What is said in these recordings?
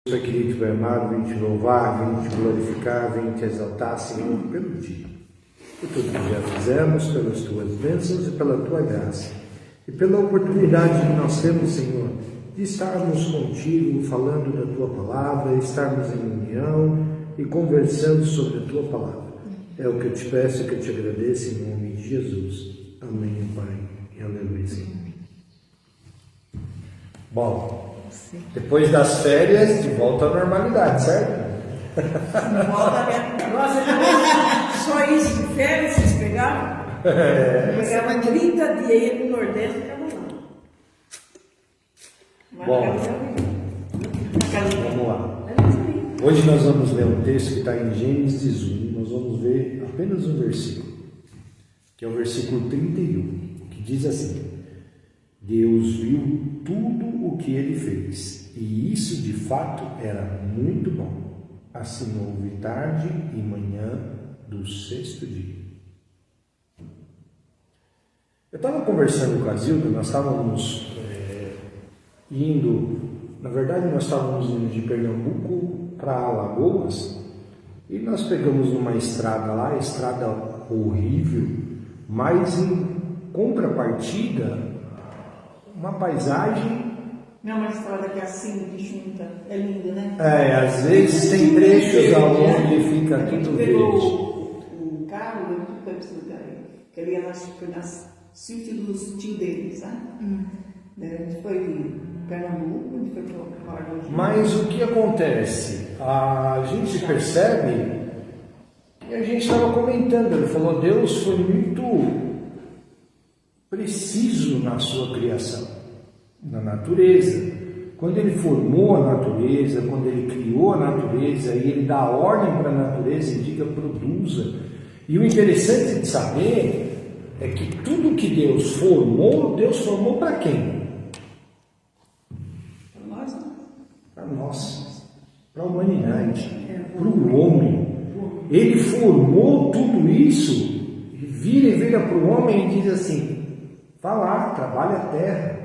Pai querido, Pai amado, vem te louvar, vem te glorificar, vem te exaltar, Senhor, pelo dia. Por tudo que já fizemos, pelas tuas bênçãos e pela tua graça. E pela oportunidade que nós temos, Senhor, de estarmos contigo, falando da tua palavra, estarmos em união e conversando sobre a tua palavra. É o que eu te peço e que eu te agradeço em nome de Jesus. Amém, Pai. E aleluia, Senhor. Bom, depois das férias, de volta à normalidade, certo? Nossa, só isso de férias vocês pegaram? Pegava 30 dias, ia pro Nordeste e ficava lá. Bom, vamos lá. Hoje nós vamos ler um texto que está em Gênesis 1. Nós vamos ver apenas um versículo, que é o versículo 31, que diz assim: Deus viu tudo o que ele fez, e isso de fato era muito bom. Assim houve tarde e manhã do sexto dia. Eu estava conversando com a Zilda, nós estávamos indo, na verdade nós estávamos indo de Pernambuco para Alagoas, e nós pegamos uma estrada lá, estrada horrível, mas em contrapartida, uma paisagem. Não é uma estrada que é assim, de junta, é lindo, né? Às vezes tem trechos onde fica tudo verde. O carro, eu fui para esse lugar, que ele ia nas sítio dos tio dele, sabe? A gente foi em Pernambuco, a gente foi para o Arroio. Mas o que acontece? A gente percebe, e a gente estava comentando, ele falou, Deus foi muito preciso na sua criação, na natureza. Quando ele formou a natureza, quando ele criou a natureza, e ele dá ordem para a natureza e diga produza. E o interessante de saber é que tudo que Deus formou para quem? Para nós, não. Para nós, para a humanidade, para o homem. Ele formou tudo isso, e vira para o homem e diz assim: vá lá, trabalha a terra.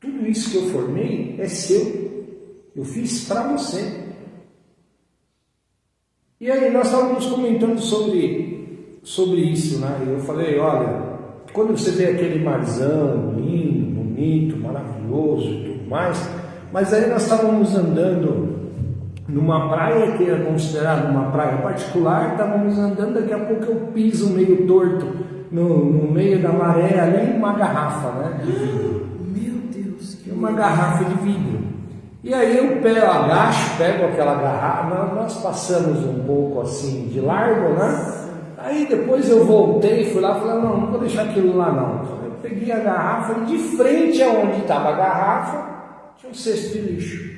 Tudo isso que eu formei é seu. Eu fiz para você. E aí nós estávamos comentando sobre isso, né? Eu falei, olha, quando você vê aquele marzão lindo, bonito, maravilhoso e tudo mais, mas aí nós estávamos andando numa praia que era considerada uma praia particular, estávamos andando, daqui a pouco eu piso meio torto no meio da maré ali, uma garrafa, né? Meu Deus, que uma garrafa de vidro. E aí eu agacho, pego aquela garrafa, nós passamos um pouco assim de largo, né? Aí depois eu voltei, fui lá e falei, não vou deixar aquilo lá não. Eu peguei a garrafa e de frente aonde estava a garrafa, tinha um cesto de lixo.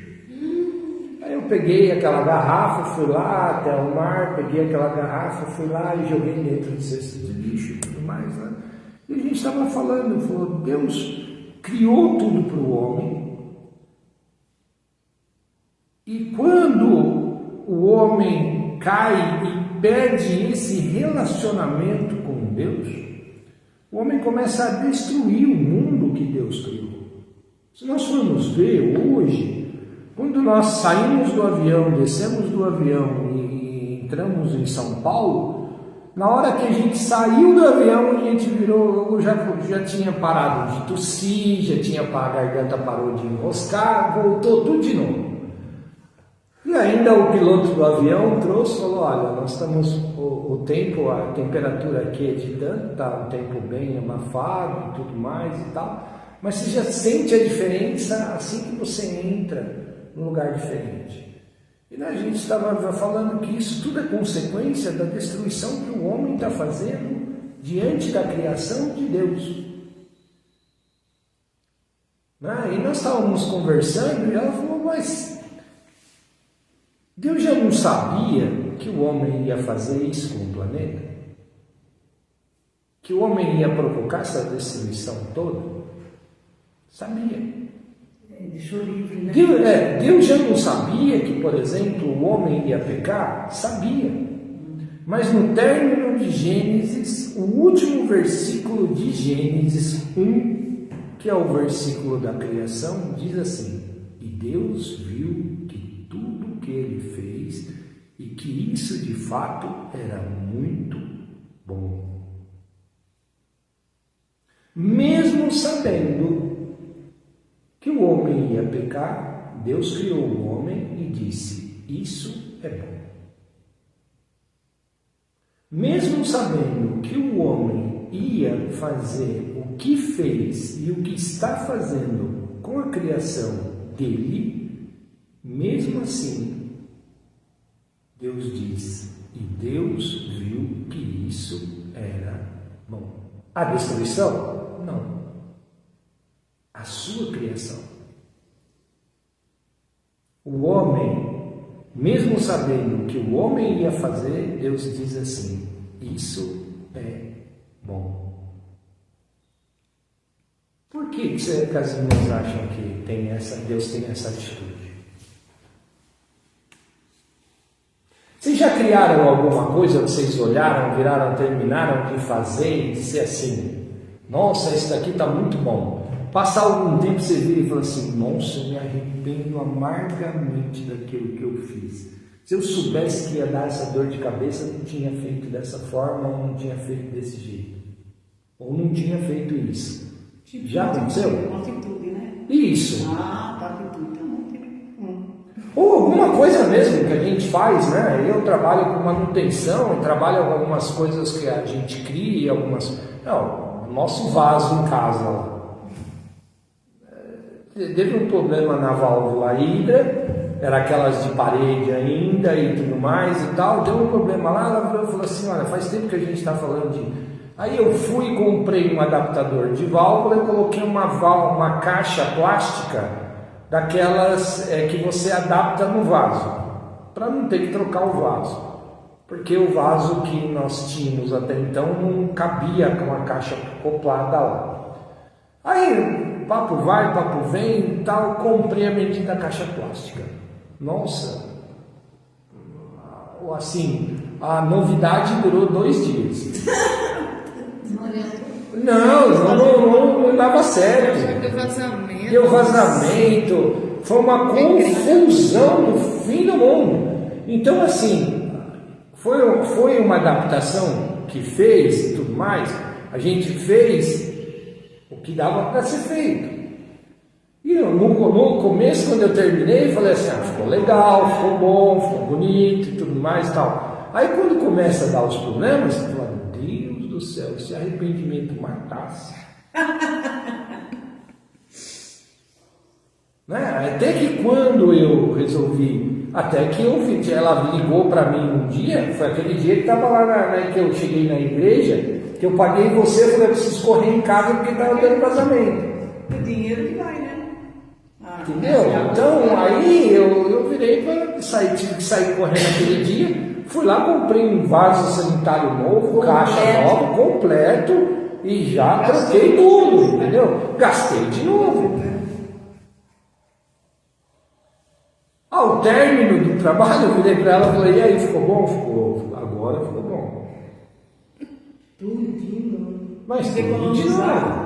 Aí eu peguei aquela garrafa, fui lá até o mar, peguei aquela garrafa, fui lá e joguei dentro do cesto de lixo e tudo mais, né? E a gente estava falando, falou, Deus criou tudo para o homem, e quando o homem cai e perde esse relacionamento com Deus, o homem começa a destruir o mundo que Deus criou. Se nós formos ver hoje, quando nós saímos do avião, descemos do avião e entramos em São Paulo, na hora que a gente saiu do avião, a gente virou, já tinha parado de tossir, a garganta parou de enroscar, voltou tudo de novo. E ainda o piloto do avião trouxe, falou, olha, nós estamos, o tempo, a temperatura aqui é de tanto, está um tempo bem abafado e tudo mais e tal, mas você já sente a diferença assim que você entra num lugar diferente. E a gente estava falando que isso tudo é consequência da destruição que o homem está fazendo diante da criação de Deus. E nós estávamos conversando e ela falou, mas Deus já não sabia que o homem ia fazer isso com o planeta? Que o homem ia provocar essa destruição toda? Sabia. Deixou livre, né? Deus já não sabia que, por exemplo, o homem ia pecar? Sabia. Mas no término de Gênesis, o último versículo de Gênesis 1, que é o versículo da criação, diz assim: e Deus viu que fato era muito bom. Mesmo sabendo que o homem ia pecar, Deus criou o homem e disse: isso é bom. Mesmo sabendo que o homem ia fazer o que fez e o que está fazendo com a criação dele, mesmo assim, Deus diz: e Deus viu que isso era bom. A destruição? Não. A sua criação. O homem, mesmo sabendo o que o homem ia fazer, Deus diz assim: isso é bom. Por que as irmãs acham que Deus tem essa atitude? Vocês já criaram alguma coisa, vocês olharam, viraram, terminaram de fazer e disser assim: nossa, esse daqui está muito bom. Passar algum tempo você vira e fala assim: nossa, eu me arrependo amargamente daquilo que eu fiz. Se eu soubesse que ia dar essa dor de cabeça, não tinha feito dessa forma, ou não tinha feito desse jeito. Ou não tinha feito isso. Tipo, já aconteceu? Uma atitude, né? Isso. Ah, tá, atitude, tá bom. Ou alguma coisa mesmo que a gente faz, né? Eu trabalho com manutenção, trabalho com algumas coisas que a gente cria, Não, nosso vaso em casa lá. Teve um problema na válvula hidra, era aquelas de parede ainda e tudo mais e tal, deu um problema lá, ela falou assim: olha, faz tempo que a gente está falando de... Aí eu fui e comprei um adaptador de válvula e coloquei uma caixa plástica daquelas que você adapta no vaso, para não ter que trocar o vaso, porque o vaso que nós tínhamos até então não cabia com a caixa acoplada lá. Aí, papo vai, papo vem e tal, comprei a medida da caixa plástica. Nossa, assim, a novidade durou 2 dias. Não dava certo. Deu vazamento. Foi uma confusão no fim do mundo. Então, assim, foi uma adaptação que fez e tudo mais. A gente fez o que dava para ser feito. E no começo, quando eu terminei, falei assim: ficou legal, ficou bom, ficou bonito e tudo mais e tal. Aí quando começa a dar os problemas, você fala: Deus do céu, esse arrependimento matasse. Né? Até que quando eu resolvi, ela ligou para mim um dia, foi aquele dia que estava lá, que eu cheguei na igreja, que eu paguei você, falei: eu preciso correr em casa porque estava dando casamento. O dinheiro que vai, né? Entendeu? Então aí eu virei para sair, tive que sair correndo aquele dia, fui lá, comprei um vaso sanitário novo, caixa nova, completo, e já troquei tudo, entendeu? Gastei de novo. Ao término do trabalho, eu virei para ela e falei: e aí, ficou bom? Ficou. Agora ficou bom. Tudo de novo. Mas tudo de novo.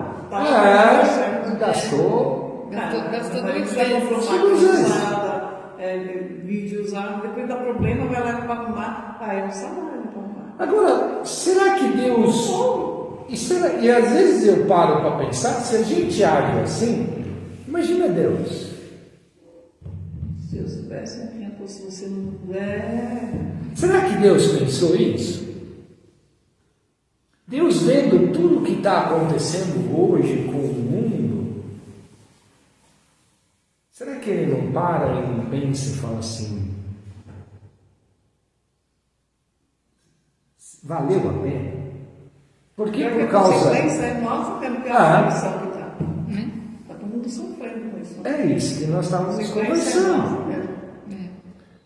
Gastou. Gastou 2 vezes. Vídeo usado, depois dá problema, vai lá para arrumar. É um salário para arrumar. Agora, será que Deus... E às vezes eu paro para pensar, se a gente age assim, imagina Deus. Se eu soubesse quem fosse você não puder. Será que Deus pensou isso? Deus vendo tudo o que está acontecendo hoje com o mundo, será que Ele não para e não pensa e fala assim: valeu a pena? Porque por causa... A consequência é nossa, porque a missão que está. Está todo mundo sofrendo com isso. É isso que nós estávamos conversando.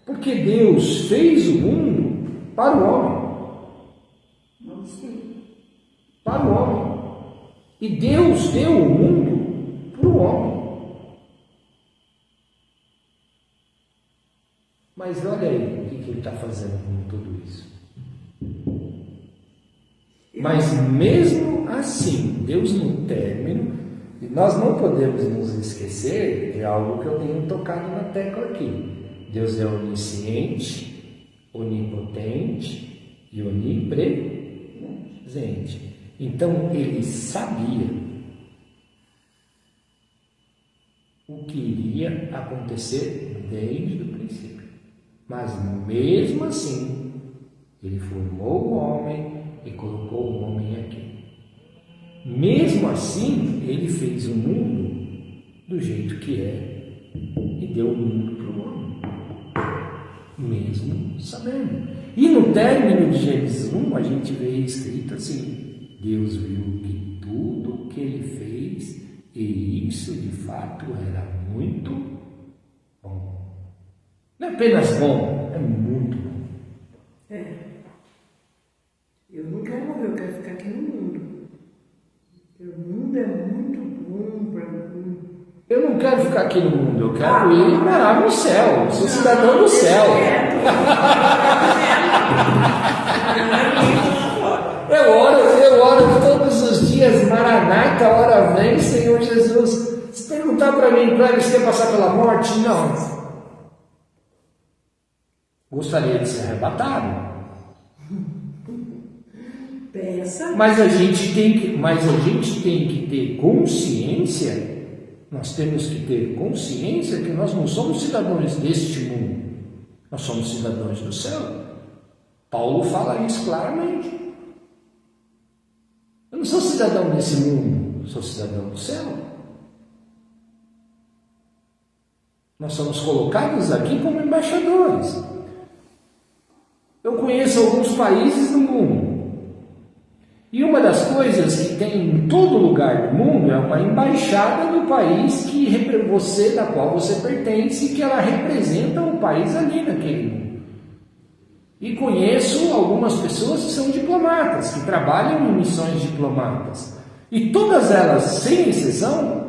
Porque Deus fez o mundo para o homem. Não sei. Para o homem. E Deus deu o mundo para o homem. Mas olha aí o que Ele está fazendo com tudo isso. Mas mesmo assim, Deus no término, e nós não podemos nos esquecer de algo que eu tenho tocado na tecla aqui. Deus é onisciente, onipotente e onipresente. Então ele sabia o que iria acontecer desde o princípio. Mas mesmo assim, ele formou o homem e colocou o homem aqui. Mesmo assim, ele fez o mundo do jeito que é e deu o mundo para o homem. Mesmo sabendo. E no término de Gênesis 1, a gente vê escrito assim: Deus viu que tudo que ele fez, e isso de fato era muito bom. Não é apenas bom, é muito bom. Eu não quero morrer, eu quero ficar aqui no mundo. O mundo é muito bom para mim. Eu não quero ficar aqui no mundo, eu quero ir morar no céu. Eu sou cidadão do céu. Eu oro todos os dias, Maranata, a hora vem, Senhor Jesus. Se perguntar para mim, Cléber, você quer passar pela morte? Não. Gostaria de ser arrebatado. Mas a gente tem que ter consciência. Nós temos que ter consciência que nós não somos cidadãos deste mundo. Nós somos cidadãos do céu. Paulo fala isso claramente. Eu não sou cidadão desse mundo, sou cidadão do céu. Nós somos colocados aqui como embaixadores. Eu conheço alguns países no mundo. E uma das coisas que tem em todo lugar do mundo é uma embaixada do país da qual você pertence, e que ela representa o país ali naquele mundo. E conheço algumas pessoas que são diplomatas, que trabalham em missões diplomatas. E todas elas, sem exceção,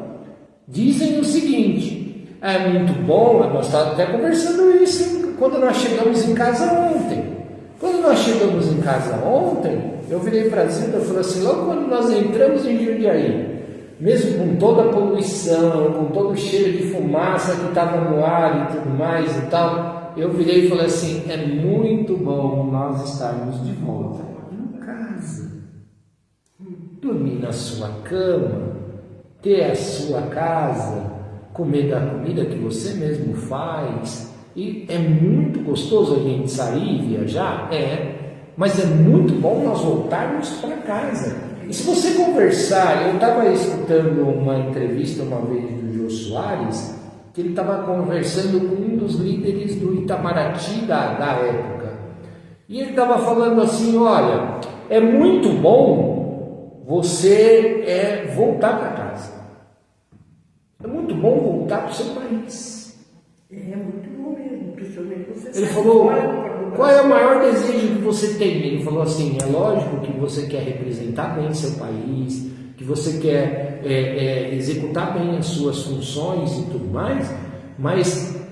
dizem o seguinte: é muito bom, nós estávamos até conversando isso quando nós chegamos em casa ontem. Quando nós chegamos em casa ontem, eu virei para a Zilda e falei assim: logo quando nós entramos em Jundiaí, mesmo com toda a poluição, com todo o cheiro de fumaça que estava no ar e tudo mais e tal, eu virei e falei assim: é muito bom nós estarmos de volta em casa, dormir na sua cama, ter a sua casa, comer da comida que você mesmo faz. E é muito gostoso a gente sair e viajar, mas é muito bom nós voltarmos para casa. E se você conversar, eu estava escutando uma entrevista uma vez do Jô Soares, que ele estava conversando com um dos líderes do Itamaraty da época. E ele estava falando assim: olha, é muito bom você voltar para casa. É muito bom voltar para o seu país. É muito bom mesmo, principalmente você. Ele falou: qual é o maior desejo que você tem? Ele falou assim: é lógico que você quer representar bem seu país, que você quer executar bem as suas funções e tudo mais, mas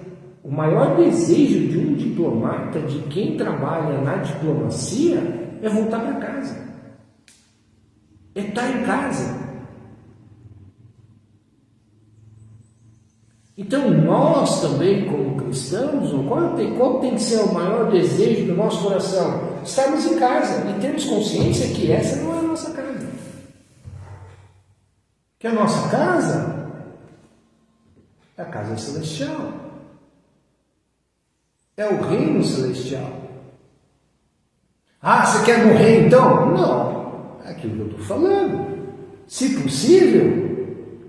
o maior desejo de um diplomata, de quem trabalha na diplomacia, é voltar para casa, é estar em casa. Então nós também, como cristãos, qual tem que ser o maior desejo do nosso coração? Estarmos em casa e termos consciência que essa não é a nossa casa. Que a nossa casa é a casa celestial. É o reino celestial. Ah, você quer morrer então? Não, é aquilo que eu estou falando. Se possível,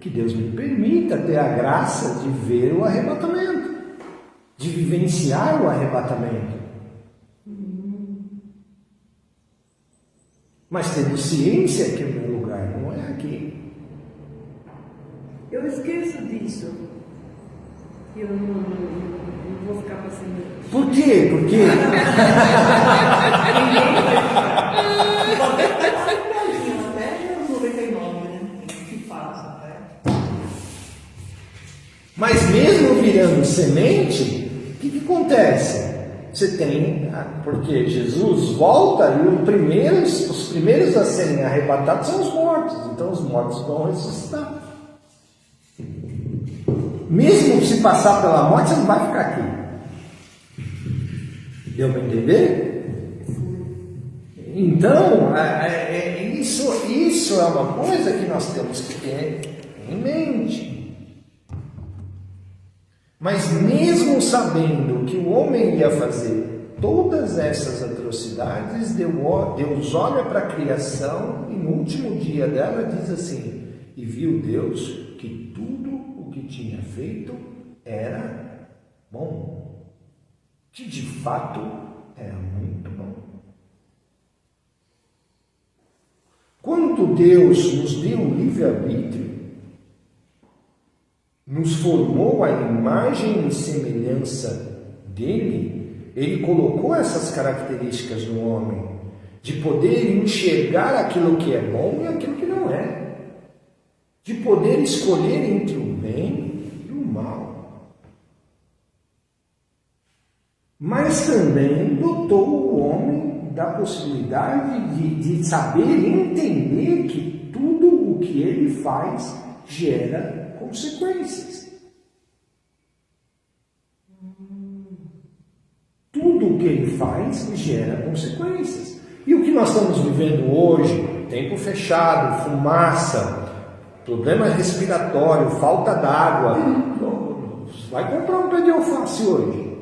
que Deus me permita ter a graça de ver o arrebatamento, de vivenciar o arrebatamento. Mas tendo ciência que o meu lugar não é aqui. Eu esqueço disso. Eu não vou ficar passando. Por quê? Porque mas mesmo virando semente, o que acontece? Você tem, porque Jesus volta e os primeiros a serem arrebatados são os mortos, então os mortos vão ressuscitar. Mesmo se passar pela morte, você não vai ficar aqui. Deu para entender? Então, isso é uma coisa que nós temos que ter em mente. Mas mesmo sabendo que o homem ia fazer todas essas atrocidades, Deus olha para a criação e no último dia dela diz assim: e viu Deus que tudo o que tinha feito era bom, que de fato era muito bom. Quando Deus nos deu o livre-arbítrio, nos formou à imagem e semelhança dele, ele colocou essas características no homem, de poder enxergar aquilo que é bom e aquilo que não é, de poder escolher entre o bem e o mal. Mas também dotou o homem da possibilidade de saber entender que tudo o que ele faz gera consequências. Tudo o que ele faz gera consequências. E o que nós estamos vivendo hoje, tempo fechado, fumaça, problema respiratório, falta d'água. Vai comprar um pé de alface hoje?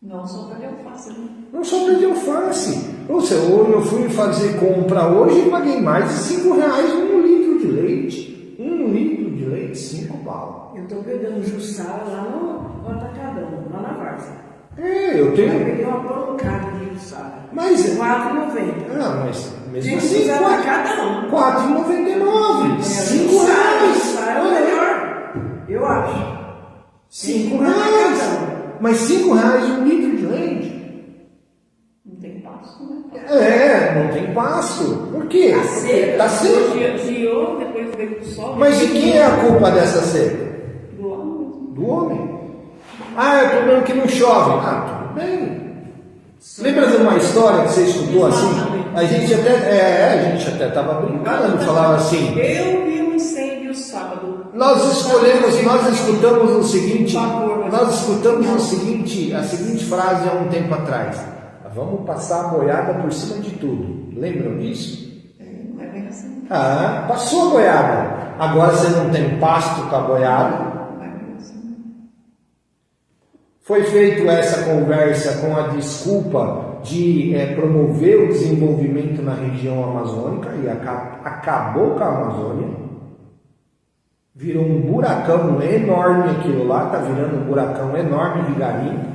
Não só pé de alface, né? Não só pé de alface. Ou seja, eu fui fazer compra hoje e paguei mais de 5 reais um litro de leite. 1 litro de leite, 5 pau. Eu estou pegando Jussara lá no Atacadão, lá na Várzea. Eu tenho. Eu peguei uma pancada de Jussara. Mas R$4,90. mas mesmo Tem assim, que usar Atacadão. R$4,99. 5 reais. Jussara é o melhor, eu acho. 5 reais. Mas 5 reais um litro de leite? Não tem pasto, né? Não tem pasto. Por quê? Tá seca. Tá seco. Giou, depois veio o sol. Mas de quem é a culpa dessa seca? Do homem mesmo. Do homem. Eu estou vendo que não chove. Tudo bem. Lembra de uma história que você escutou assim? A gente até estava brincando, falava assim. Eu vi um incêndio sábado. Nós escutamos a seguinte frase há um tempo atrás. Vamos passar a boiada por cima de tudo. Lembram disso? Não é bem assim. Passou a boiada. Agora você não tem pasto com a boiada. Não é bem assim. Foi feita essa conversa com a desculpa de promover o desenvolvimento na região amazônica e acabou com a Amazônia. Virou um buracão enorme aquilo lá, está virando um buracão enorme de garimpo.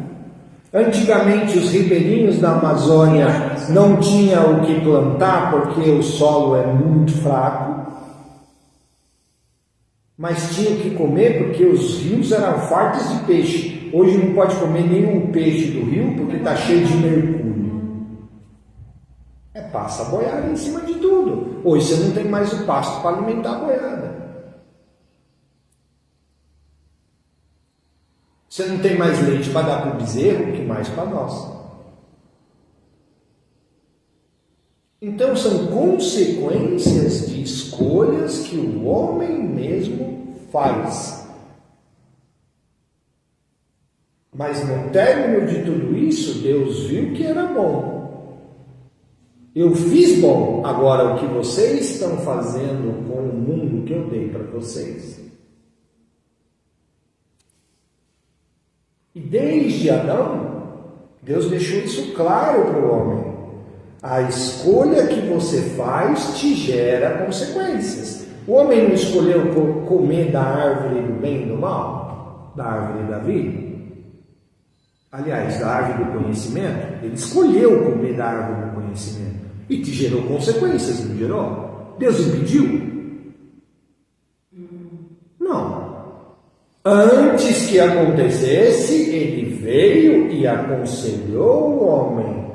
Antigamente os ribeirinhos da Amazônia não tinham o que plantar porque o solo é muito fraco, mas tinham que comer porque os rios eram fartos de peixe. Hoje não pode comer nenhum peixe do rio porque está cheio de mercúrio. Passa a boiada em cima de tudo. Hoje você não tem mais o pasto para alimentar a boiada. Você não tem mais leite para dar para o bezerro, que mais para nós. Então são consequências de escolhas que o homem mesmo faz. Mas no término de tudo isso, Deus viu que era bom. Eu fiz bom, agora o que vocês estão fazendo com o mundo que eu dei para vocês? E desde Adão, Deus deixou isso claro para o homem. A escolha que você faz te gera consequências. O homem não escolheu comer da árvore do bem e do mal? Da árvore da vida? Aliás, da árvore do conhecimento? Ele escolheu comer da árvore do conhecimento. E te gerou consequências, não gerou? Deus impediu? Não. Antes que acontecesse, ele veio e aconselhou o homem: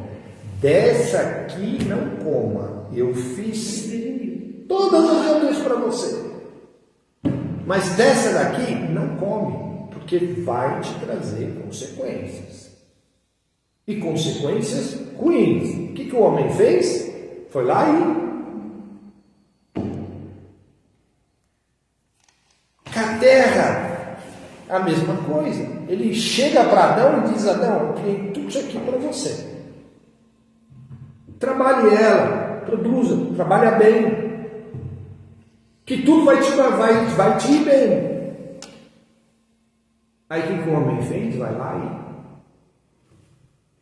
dessa aqui não coma, eu fiz todas as outras para você, mas dessa daqui não come, porque vai te trazer consequências, e consequências ruins. O que o homem fez? Foi lá e a terra, a mesma coisa. Ele chega para Adão e diz: Adão, eu criei tudo isso aqui para você. Trabalhe ela, produza, trabalha bem. Que tudo vai te ir bem. Aí o que o homem fez? Vai lá e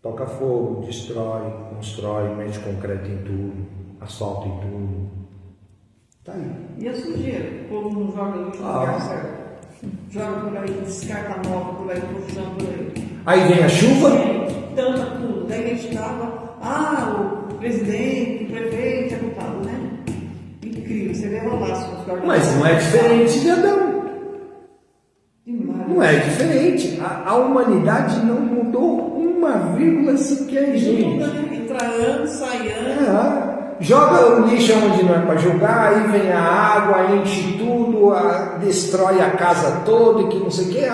toca fogo, destrói, constrói, mete concreto em tudo, asfalto em tudo. Tá aí. E a sujeira? O povo não joga lixo no lugar certo. Joga por aí, descarta móvel por aí, produção por aí. Aí vem a chuva. Tampa tudo. Daí a gente fala, o presidente, o prefeito é culpado, né? Incrível, você vê rolar as coisas. Mas não é diferente de Adão. Não é diferente. A humanidade não mudou uma vírgula sequer, gente. Entra ano, sai ano. Joga o lixo onde não é para jogar, aí vem a água, enche tudo, destrói a casa toda, que não sei o que.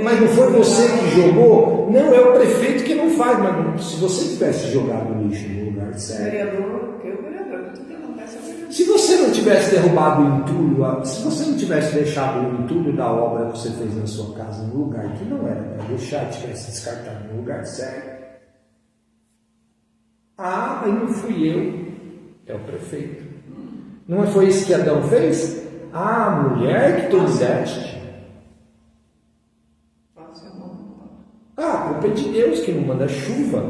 Mas não foi você que jogou? Não, é o prefeito que não faz. Mas se você tivesse jogado o lixo no lugar certo... Se você não tivesse derrubado o entulho, se você não tivesse deixado o entulho da obra que você fez na sua casa no lugar que não era para deixar, tivesse descartado no lugar certo, mas não fui eu, é o prefeito. Não foi isso que Adão fez? A mulher que tu me deste. A culpa é de Deus que não manda chuva.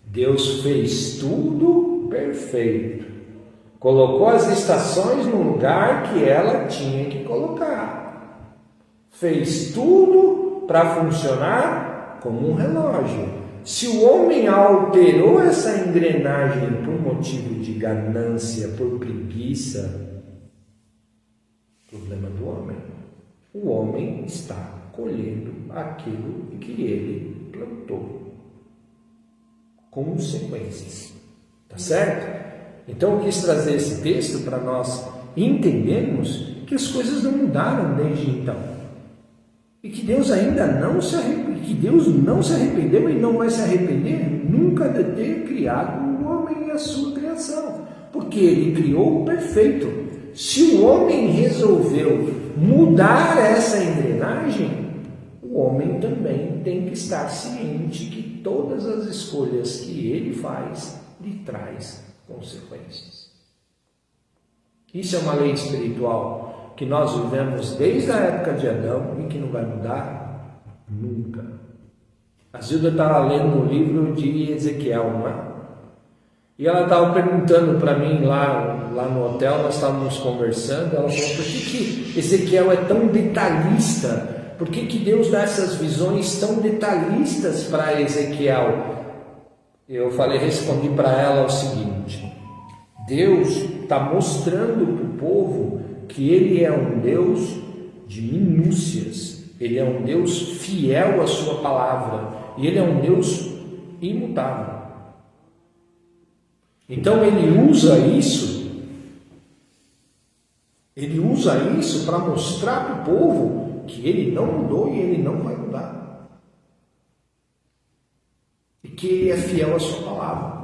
Deus fez tudo perfeito. Colocou as estações no lugar que ela tinha que colocar. Fez tudo para funcionar como um relógio. Se o homem alterou essa engrenagem por motivo de ganância, por preguiça, problema do homem. O homem está colhendo aquilo que ele plantou. Consequências. Tá certo? Então eu quis trazer esse texto para nós entendermos que as coisas não mudaram desde então. E que Deus ainda não se arrependeu e não vai se arrepender nunca de ter criado o homem e a sua criação. Porque ele criou o perfeito. Se o homem resolveu mudar essa engrenagem, o homem também tem que estar ciente que todas as escolhas que ele faz lhe traz consequências. Isso é uma lei espiritual que nós vivemos desde a época de Adão e que não vai mudar nunca. A Zilda estava lendo um livro de Ezequiel, não é? E ela estava perguntando para mim lá no hotel, nós estávamos conversando, ela falou: por que Ezequiel é tão detalhista? Por que Deus dá essas visões tão detalhistas para Ezequiel? Eu respondi para ela o seguinte: Deus está mostrando para o povo que Ele é um Deus de minúcias, Ele é um Deus fiel à sua palavra, e Ele é um Deus imutável. Então Ele usa isso para mostrar para o povo que Ele não mudou e Ele não vai mudar. E que Ele é fiel à sua palavra.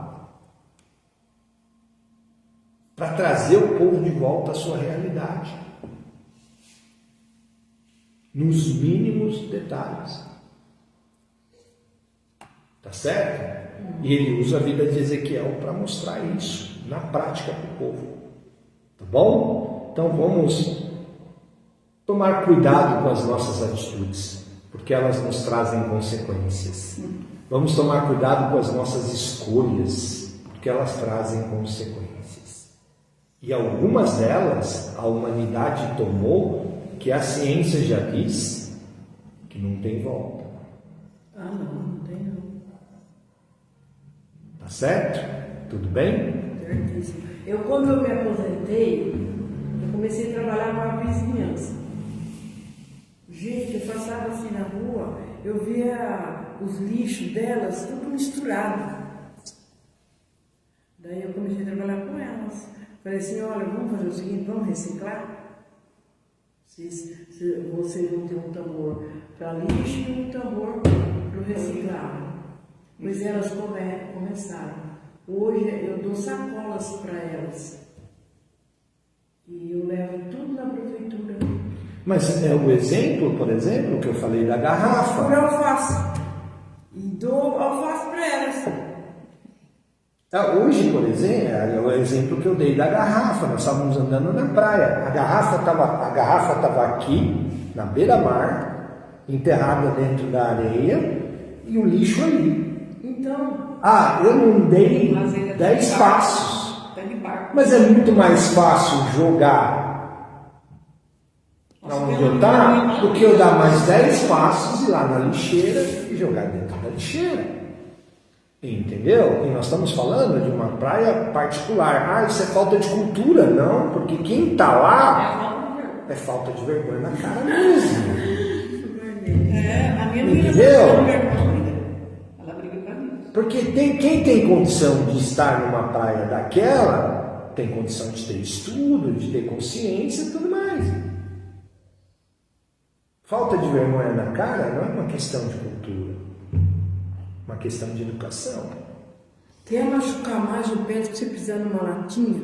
Para trazer o povo de volta à sua realidade. Nos mínimos detalhes. Tá certo? E ele usa a vida de Ezequiel para mostrar isso na prática para o povo. Tá bom? Então vamos tomar cuidado com as nossas atitudes, porque elas nos trazem consequências. Vamos tomar cuidado com as nossas escolhas, porque elas trazem consequências. E algumas delas a humanidade tomou, que a ciência já diz que não tem volta. Não tem não. Tá certo? Tudo bem? Certíssimo. Quando eu me aposentei, eu comecei a trabalhar com a vizinhança. Gente, eu passava assim na rua, eu via os lixos delas tudo misturado. Daí eu comecei a trabalhar com elas. Falei assim: olha, vamos fazer o seguinte, vamos reciclar? Vocês vão ter um tambor para lixo e um tambor para o reciclável. Pois elas começaram. Hoje eu dou sacolas para elas. E eu levo tudo na prefeitura. pintura. Mas é o exemplo, por exemplo, que eu falei da garrafa. Por alface. E dou alface para elas. Hoje, por exemplo, é o exemplo que eu dei da garrafa. Nós estávamos andando na praia. A garrafa estava aqui, na beira-mar, enterrada dentro da areia, e o lixo ali. Então... eu não dei 10 passos. Mas é muito mais fácil jogar onde eu estou do que eu dar mais 10 passos, ir lá na lixeira e jogar dentro da lixeira. Entendeu? E nós estamos falando de uma praia particular. Isso é falta de cultura? Não, porque quem está lá é falta de vergonha na cara mesmo. A minha entendeu? Ela briga com a minha. Porque quem tem condição de estar numa praia daquela, tem condição de ter estudo, de ter consciência e tudo mais. Falta de vergonha na cara não é uma questão de cultura. Uma questão de educação. Quer machucar mais o pé do que você pisar numa latinha?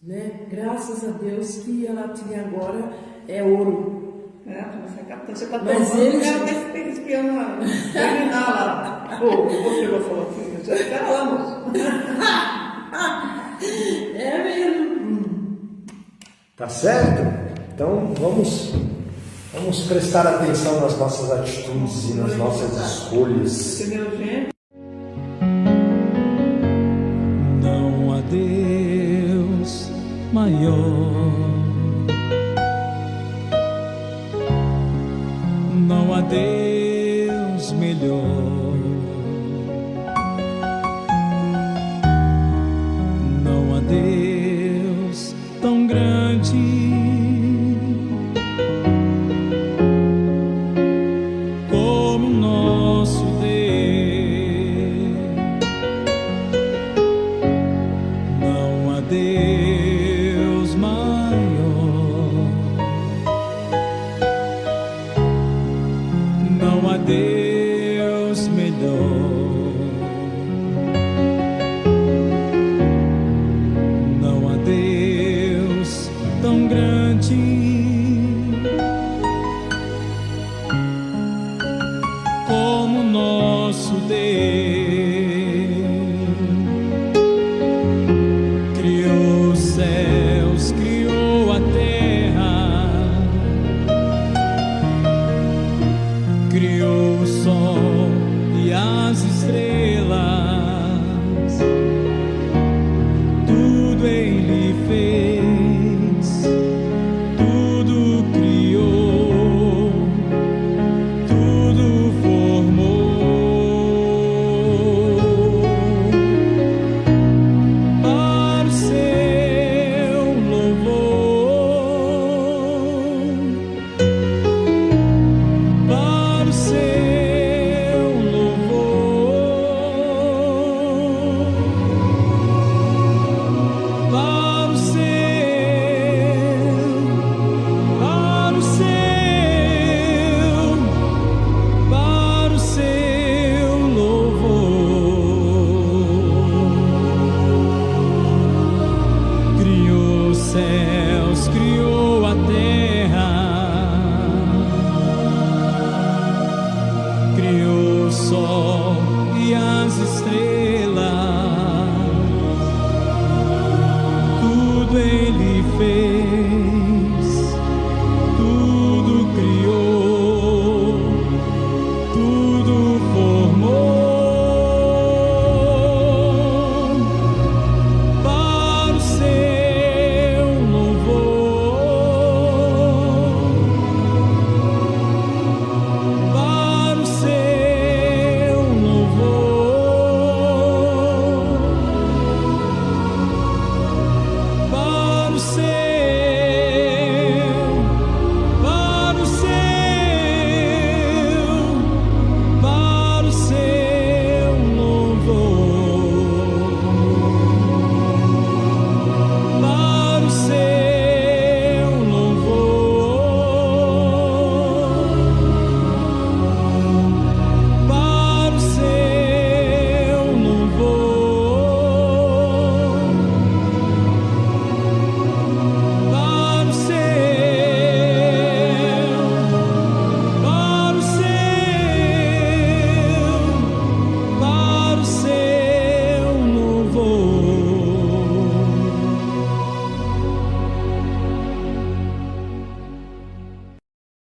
Né? Graças a Deus que a latinha agora é ouro. Você tá Mas tomando, eles... ela tá espiando lá. Terminar lá. Você vai falar assim, já esperamos. É mesmo. Tá certo? Então vamos prestar atenção nas nossas atitudes e nas nossas escolhas. Entendeu, gente? Não há Deus maior, não há Deus melhor, não há Deus tão grande como nosso Deus. Não há Deus maior, não há Deus melhor, não há Deus tão grande como nosso Deus.